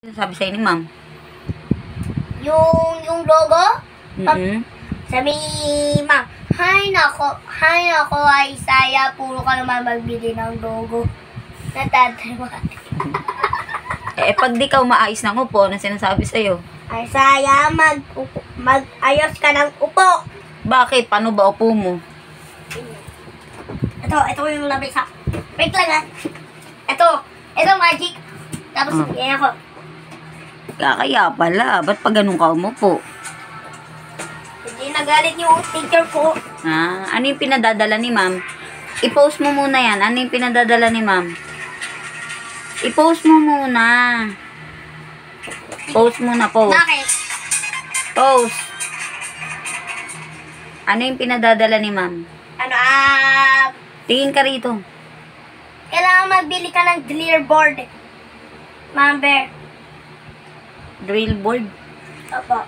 Ano sabi sa'yo ni ma'am? Yung logo, sabi ma'am, hay nako, ay saya, puro ka naman magbili ng logo. Natatawa. Pag di ka umaayos ng upo, ano sinasabi sa'yo? Ay saya, mag-ayos ka ng upo. Bakit? Paano ba upo mo? Ito yung labis ha. Wait lang ha. Ito magic. Tapos, yan ako. Kaya pala, ba't pa ganun ka umupo? Hindi nagalit yung teacher ko. Ano yung pinadadala ni ma'am? I-post mo muna yan. Ano yung pinadadala ni ma'am? I-post mo muna. Post muna, post. Bakit? Post. Ano yung pinadadala ni ma'am? Tingin ka rito. Kailangan magbili ka ng clear board. Ma'am Bear. Drill board. Opo.